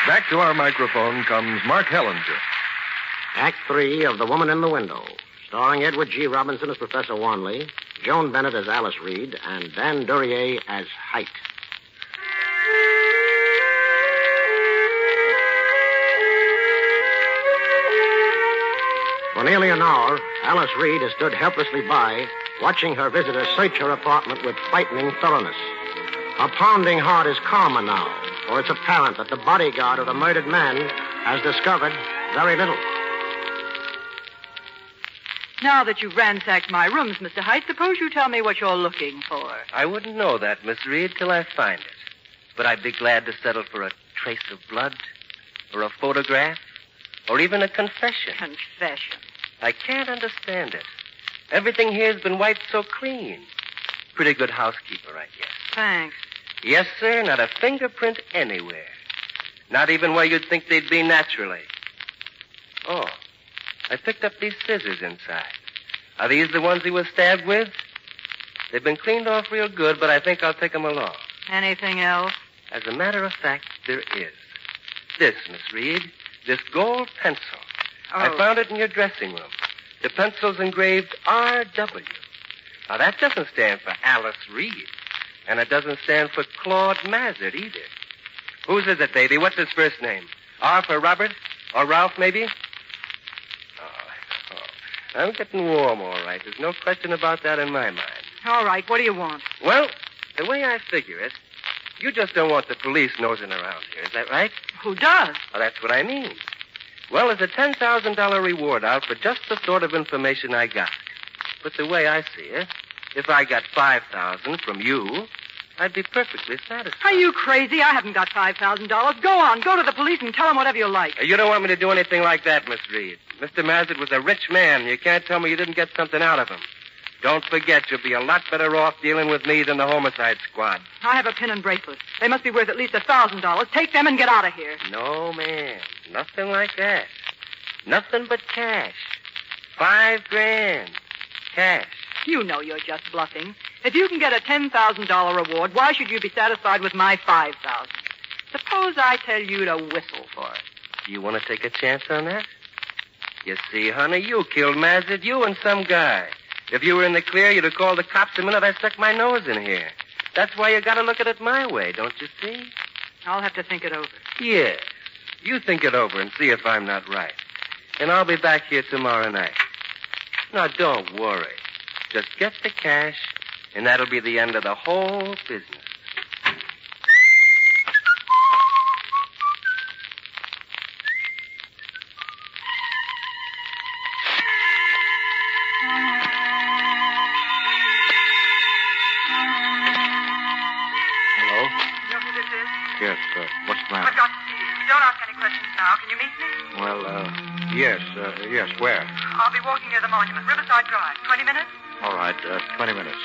S1: Back to our microphone comes Mark Hellinger.
S2: Act 3 of The Woman in the Window, starring Edward G. Robinson as Professor Wanley, Joan Bennett as Alice Reed, and Dan Duryea as Height. For nearly an hour, Alice Reed has stood helplessly by, watching her visitor search her apartment with frightening thoroughness. Her pounding heart is calmer now, for it's apparent that the bodyguard of the murdered man has discovered very little.
S11: Now that you've ransacked my rooms, Mr. Height, suppose you tell me what you're looking for.
S12: I wouldn't know that, Miss Reed, till I find it. But I'd be glad to settle for a trace of blood, or a photograph, or even a confession.
S11: Confession?
S12: I can't understand it. Everything here's been wiped so clean. Pretty good housekeeper, I guess.
S11: Thanks.
S12: Yes, sir, not a fingerprint anywhere. Not even where you'd think they'd be naturally. Oh, I picked up these scissors inside. Are these the ones he was stabbed with? They've been cleaned off real good, but I think I'll take them along.
S11: Anything else?
S12: As a matter of fact, there is. This, Miss Reed, this gold pencil.
S11: Oh.
S12: I found it in your dressing room. The pencil's engraved R.W. Now, that doesn't stand for Alice Reed. And it doesn't stand for Claude Mazard either. Whose is it, baby? What's his first name? R for Robert? Or Ralph, maybe? Oh, I'm getting warm, all right. There's no question about that in my mind.
S11: All right, what do you want?
S12: Well, the way I figure it, you just don't want the police nosing around here. Is that right?
S11: Who does?
S12: Well, that's what I mean. Well, there's a $10,000 reward out for just the sort of information I got. But the way I see it, if I got $5,000 from you, I'd be perfectly satisfied.
S11: Are you crazy? I haven't got $5,000. Go on. Go to the police and tell them whatever you like.
S12: You don't want me to do anything like that, Miss Reed. Mr. Mazet was a rich man. You can't tell me you didn't get something out of him. Don't forget, you'll be a lot better off dealing with me than the homicide squad.
S11: I have a pin and bracelet. They must be worth at least $1,000. Take them and get out of here.
S12: No, ma'am. Nothing like that. Nothing but cash. $5,000. Cash.
S11: You know you're just bluffing. If you can get a $10,000 reward, why should you be satisfied with my $5,000? Suppose I tell you to whistle for it.
S12: Do you want to take a chance on that? You see, honey, you killed Mazet, you and some guy. If you were in the clear, you'd have called the cops the minute I stuck my nose in here. That's why you got to look at it my way, don't you see?
S11: I'll have to think it over.
S12: Yes. You think it over and see if I'm not right. And I'll be back here tomorrow night. Now, don't worry. Just get the cash, and that'll be the end of the whole business.
S3: Yes, what's the matter?
S11: I've got to see you. Don't ask any questions now. Can you meet me?
S3: Well, yes, where?
S11: I'll be walking near the monument, Riverside Drive. 20 minutes?
S3: All right, 20 minutes.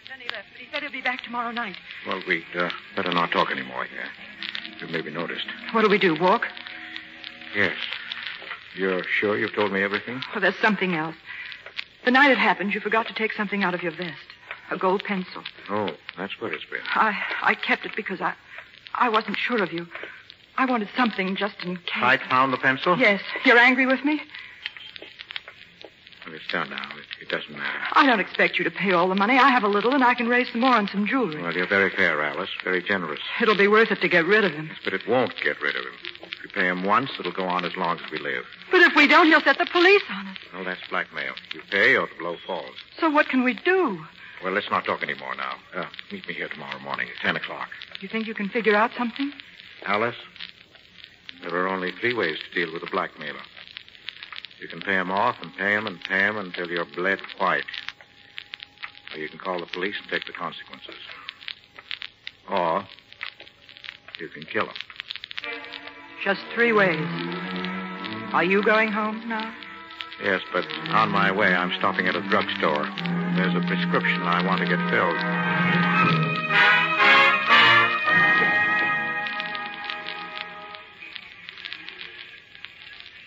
S11: Then he left, but he said he'll be back tomorrow night.
S3: Well, we'd better not talk anymore here. You may be noticed.
S11: What do we do, walk?
S3: Yes. You're sure you've told me everything?
S11: Oh, there's something else. The night it happened, you forgot to take something out of your vest. A gold pencil.
S3: Oh, that's where it's been.
S11: I kept it because I wasn't sure of you. I wanted something just in case.
S3: I found the pencil?
S11: Yes. You're angry with me?
S3: Well, it's done now. It doesn't matter.
S11: I don't expect you to pay all the money. I have a little, and I can raise some more on some jewelry.
S3: Well, you're very fair, Alice. Very generous.
S11: It'll be worth it to get rid of him.
S3: Yes, but it won't get rid of him. If you pay him once, it'll go on as long as we live.
S11: But if we don't, he'll set the police on us.
S3: Well, that's blackmail. You pay or the blow falls.
S11: So what can we do?
S3: Well, let's not talk anymore now. Meet me here tomorrow morning at 10 o'clock.
S11: You think you can figure out something?
S3: Alice, there are only 3 ways to deal with a blackmailer. You can pay him off and pay him and pay him until you're bled white. Or you can call the police and take the consequences. Or you can kill him.
S11: Just 3 ways. Are you going home now?
S3: Yes, but on my way, I'm stopping at a drugstore. There's a prescription I want to get filled.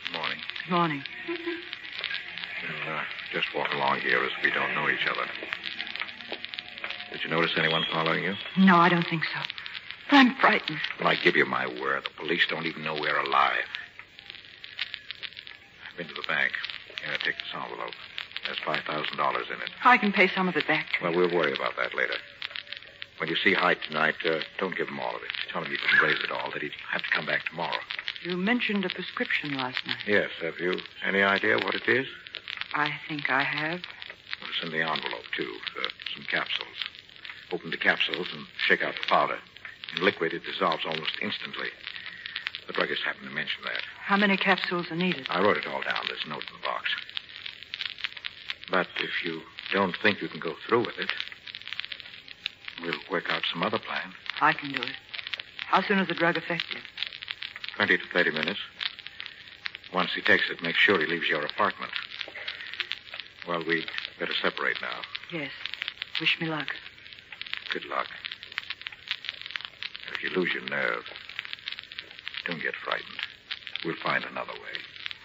S3: Good morning.
S11: Good morning.
S3: We'll just walk along here as we don't know each other. Did you notice anyone following you?
S11: No, I don't think so. But I'm frightened.
S3: Well, I give you my word. The police don't even know we're alive. I've been to the bank. Here, take this envelope. There's $5,000 in it.
S11: I can pay some of it back.
S3: Well, we'll worry about that later. When you see Hyde tonight, don't give him all of it. Tell him you can raise it all, that he'd have to come back tomorrow.
S11: You mentioned a prescription last night.
S3: Yes, have you any idea what it is?
S11: I think I have.
S3: Well, it's in the envelope, too. Some capsules. Open the capsules and shake out the powder. In liquid, it dissolves almost instantly. The druggist happened to mention that.
S11: How many capsules are needed?
S3: I wrote it all down. There's a note in the box. But if you don't think you can go through with it, we'll work out some other plan.
S11: I can do it. How soon is the drug effective?
S3: 20 to 30 minutes. Once he takes it, make sure he leaves your apartment. Well, we'd better separate now.
S11: Yes. Wish me luck.
S3: Good luck. If you lose your nerve, don't get frightened. We'll find another way.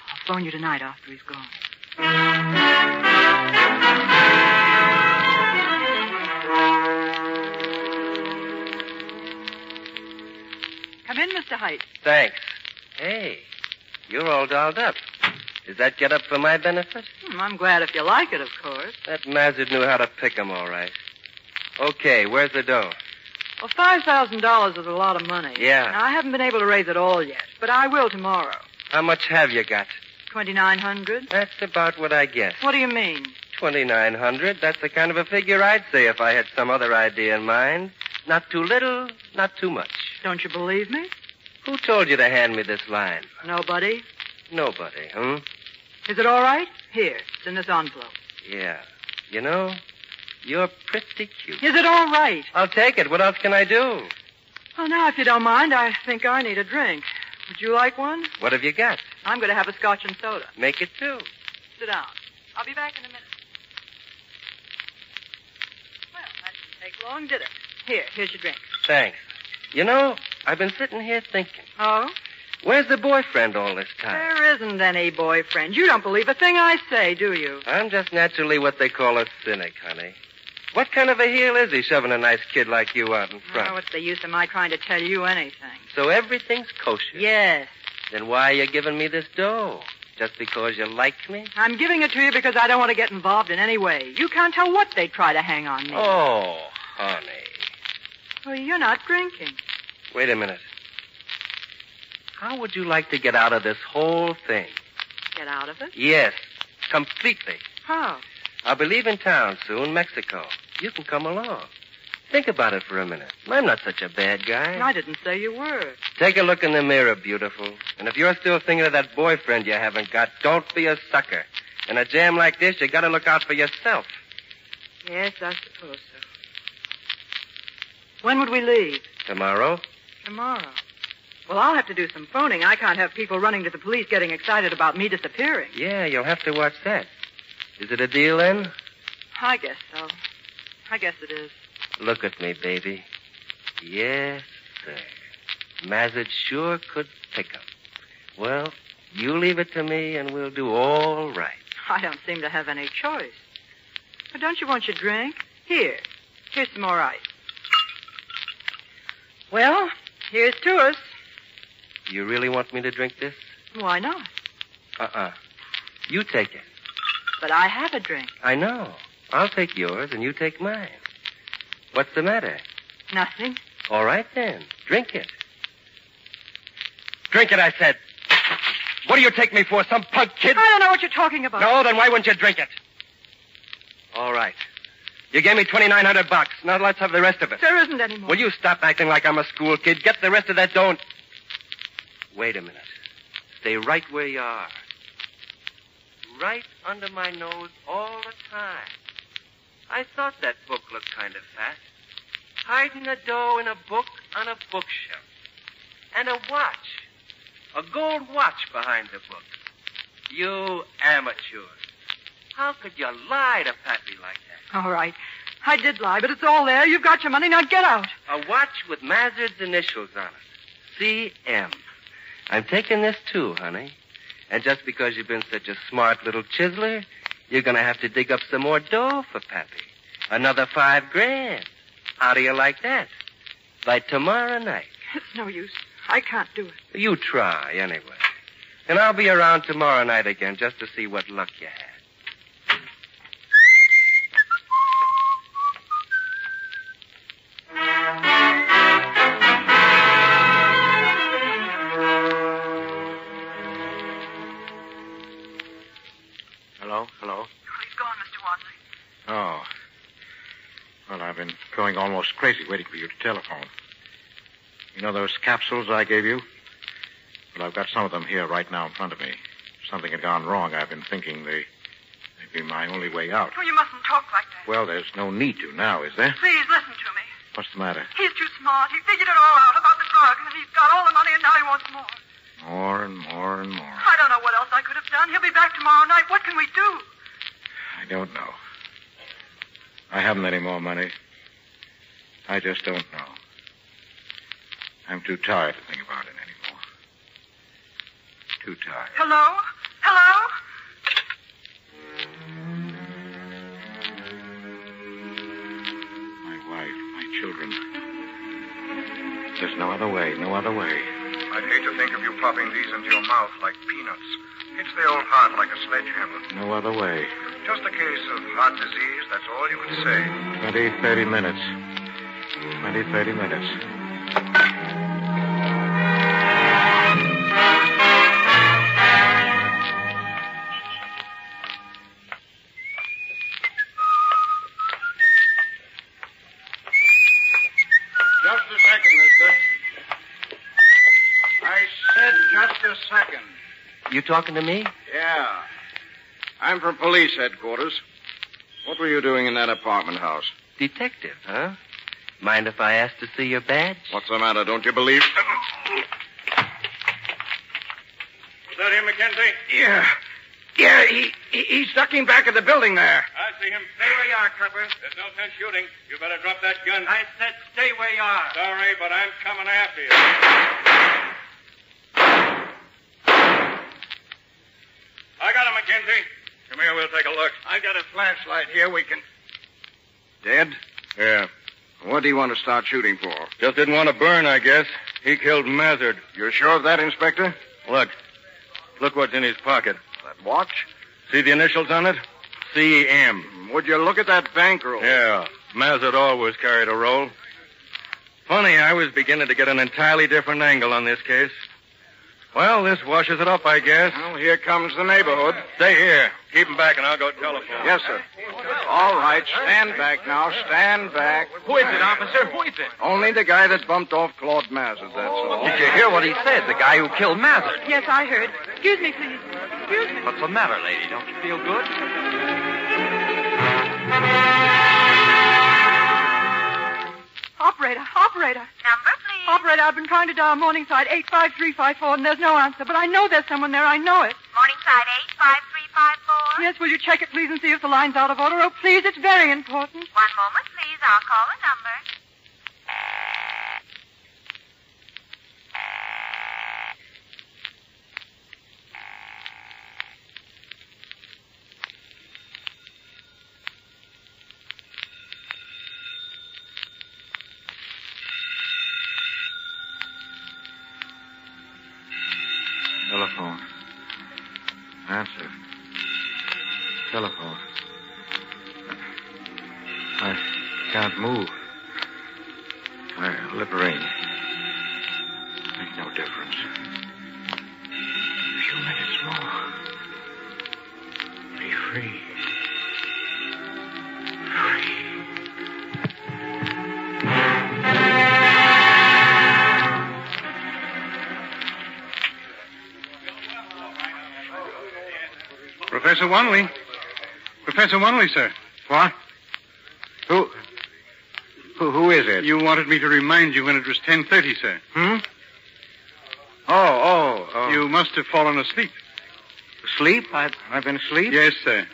S11: I'll phone you tonight after he's gone. Come in, Mr. Height.
S12: Thanks. Hey, you're all dolled up. Is that get up for my benefit?
S11: I'm glad if you like it, of course.
S12: That Mazet knew how to pick 'em all right. Okay, where's the dough?
S11: Well, $5,000 is a lot of money.
S12: Yeah.
S11: Now, I haven't been able to raise it all yet, but I will tomorrow.
S12: How much have you got?
S11: $2,900.
S12: That's about what I guessed.
S11: What do you mean?
S12: $2,900. That's the kind of a figure I'd say if I had some other idea in mind. Not too little, not too much.
S11: Don't you believe me?
S12: Who told you to hand me this line?
S11: Nobody.
S12: Nobody, huh?
S11: Is it all right? Here, it's in this envelope.
S12: Yeah. You know, you're pretty cute.
S11: Is it all right?
S12: I'll take it. What else can I do?
S11: Well, now, if you don't mind, I think I need a drink. Would you like one?
S12: What have you got?
S11: I'm going to have a scotch and soda.
S12: Make it two.
S11: Sit down. I'll be back in a minute. Well, that didn't take long, did it? Here's your drink.
S12: Thanks. You know, I've been sitting here thinking.
S11: Oh?
S12: Where's the boyfriend all this time?
S11: There isn't any boyfriend. You don't believe a thing I say, do you?
S12: I'm just naturally what they call a cynic, honey. What kind of a heel is he shoving a nice kid like you out in front?
S11: Oh, what's the use of my trying to tell you anything?
S12: So everything's kosher?
S11: Yes.
S12: Then why are you giving me this dough? Just because you like me?
S11: I'm giving it to you because I don't want to get involved in any way. You can't tell what they try to hang on me.
S12: Oh, honey.
S11: Well, you're not drinking.
S12: Wait a minute. How would you like to get out of this whole thing?
S11: Get out of it?
S12: Yes, completely.
S11: How?
S12: I'll be leaving town soon, Mexico. You can come along. Think about it for a minute. I'm not such a bad guy.
S11: I didn't say you were.
S12: Take a look in the mirror, beautiful. And if you're still thinking of that boyfriend you haven't got, don't be a sucker. In a jam like this, you gotta look out for yourself.
S11: Yes, I suppose so. When would we leave?
S12: Tomorrow?
S11: Tomorrow. Well, I'll have to do some phoning. I can't have people running to the police getting excited about me disappearing.
S12: Yeah, you'll have to watch that. Is it a deal, then?
S11: I guess so. I guess it is.
S12: Look at me, baby. Yes, sir. Mazet sure could pick 'em. Well, you leave it to me, and we'll do all right.
S11: I don't seem to have any choice. But don't you want your drink? Here's some more ice. Well, here's to us.
S12: You really want me to drink this?
S11: Why not?
S12: You take it.
S11: But I have a drink.
S12: I know. I'll take yours, and you take mine. What's the matter?
S11: Nothing.
S12: All right, then. Drink it. Drink it, I said. What do you take me for, some punk kid?
S11: I don't know what you're talking about.
S12: No, then why wouldn't you drink it? All right. You gave me $2,900. Now let's have the rest of it.
S11: There isn't any more.
S12: Will you stop acting like I'm a school kid? Get the rest of that dough and... Wait a minute. Stay right where you are. Right under my nose all the time. I thought that book looked kind of fat. Hiding the dough in a book on a bookshelf. And a watch. A gold watch behind the book. You amateurs. How could you lie to Pappy like that?
S11: All right. I did lie, but it's all there. You've got your money. Now get out.
S12: A watch with Mazard's initials on it. C.M. I'm taking this, too, honey. And just because you've been such a smart little chiseler, you're going to have to dig up some more dough for Pappy. Another $5,000. How do you like that? By tomorrow night.
S11: It's no use. I can't do it.
S12: You try, anyway. And I'll be around tomorrow night again just to see what luck you had.
S7: Hello?
S11: He's gone, Mr. Wadley.
S7: Oh. Well, I've been going almost crazy waiting for you to telephone. You know those capsules I gave you? Well, I've got some of them here right now in front of me. If something had gone wrong, I've been thinking they'd be my only way out.
S11: Oh, you mustn't talk like that.
S7: Well, there's no need to now, is there?
S11: Please, listen to me.
S7: What's the matter?
S11: He's too smart. He figured it all out about the drug, and he's got all the money, and now he wants more.
S7: More and more and more.
S11: I don't know what else I could have done. He'll be back tomorrow night. What can we do?
S7: I don't know. I haven't any more money. I just don't know. I'm too tired to think about it anymore. Too tired.
S11: Hello? Hello?
S7: My wife, my children. There's no other way, no other way.
S9: I'd hate to think of you popping these into your mouth like peanuts. Hits the old heart like a sledgehammer.
S7: No other way.
S9: Just a case of heart disease, that's all you could say.
S7: 30 minutes. 30 minutes.
S12: You talking to me?
S3: Yeah. I'm from police headquarters. What were you doing in that apartment house?
S12: Detective, huh? Mind if I ask to see your badge?
S3: What's the matter? Don't you believe?
S10: Is that him, Mackenzie?
S3: Yeah. Yeah, he's ducking back at the building there.
S10: I see him. Stay where you are, Trevor. There's no sense shooting. You better drop that gun. I said stay where you are. Sorry, but I'm coming after you. I got him, Mackenzie. Come here, we'll take a look.
S3: I got a flashlight here. We can... Dead? Yeah. What do you want to start shooting for?
S10: Just didn't want to burn, I guess. He killed Mazard.
S3: You're sure of that, Inspector?
S10: Look. Look what's in his pocket.
S3: That watch?
S10: See the initials on it? C.M.
S3: Would you look at that bankroll?
S10: Yeah. Mazard always carried a roll. Funny, I was beginning to get an entirely different angle on this case. Well, this washes it up, I guess.
S3: Well, here comes the neighborhood.
S10: Stay here. Keep him back, and I'll go telephone.
S3: Yes, sir. All right, stand back now. Stand back.
S5: Who is it, officer? Who is it?
S3: Only the guy that bumped off Claude Mazard, that's all.
S5: Did you hear what he said? The guy who killed Mazard.
S11: Yes, I heard. Excuse me, please. Excuse me.
S5: What's the matter, lady? Don't you feel good?
S11: Operator.
S13: Number, please.
S11: Operator, I've been trying to dial Morningside 85354, and there's no answer, but I know there's someone there. I know it.
S13: Morningside 85354.
S11: Yes, will you check it, please, and see if the line's out of order? Oh, please, it's very important.
S13: One moment, please. I'll call the number.
S3: Telephone. Answer. Telephone. I can't move. My lip ring. Make no difference. A few minutes more. Be free. Free.
S8: Professor Wanley. Professor Wanley, sir.
S3: What? Who is it?
S8: You wanted me to remind you when it was 10:30, sir.
S3: Oh.
S8: You must have fallen asleep.
S3: Asleep? I've been asleep?
S8: Yes, sir.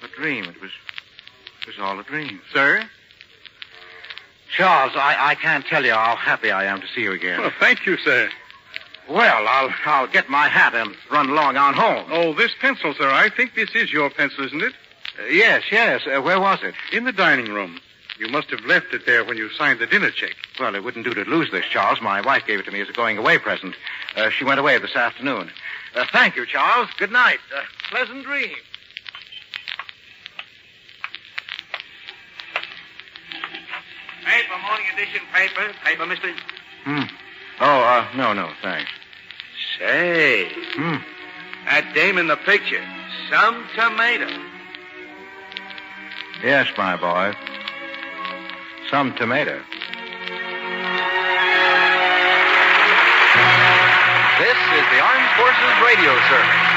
S3: A dream. It was all a dream.
S8: Sir?
S3: Charles, I can't tell you how happy I am to see you again.
S8: Well, thank you, sir.
S3: Well, I'll get my hat and run along on home.
S8: Oh, this pencil, sir. I think this is your pencil, isn't it?
S3: Yes. Where was it?
S8: In the dining room. You must have left it there when you signed the dinner check.
S3: Well, it wouldn't do to lose this, Charles. My wife gave it to me as a going-away present. She went away this afternoon. Thank you, Charles. Good night. Pleasant dreams.
S5: Paper, morning edition paper. Paper, mister.
S3: Oh, no, thanks.
S5: Say. That dame in the picture. Some tomato.
S3: Yes, my boy. Some tomato.
S14: This is the Armed Forces Radio Service.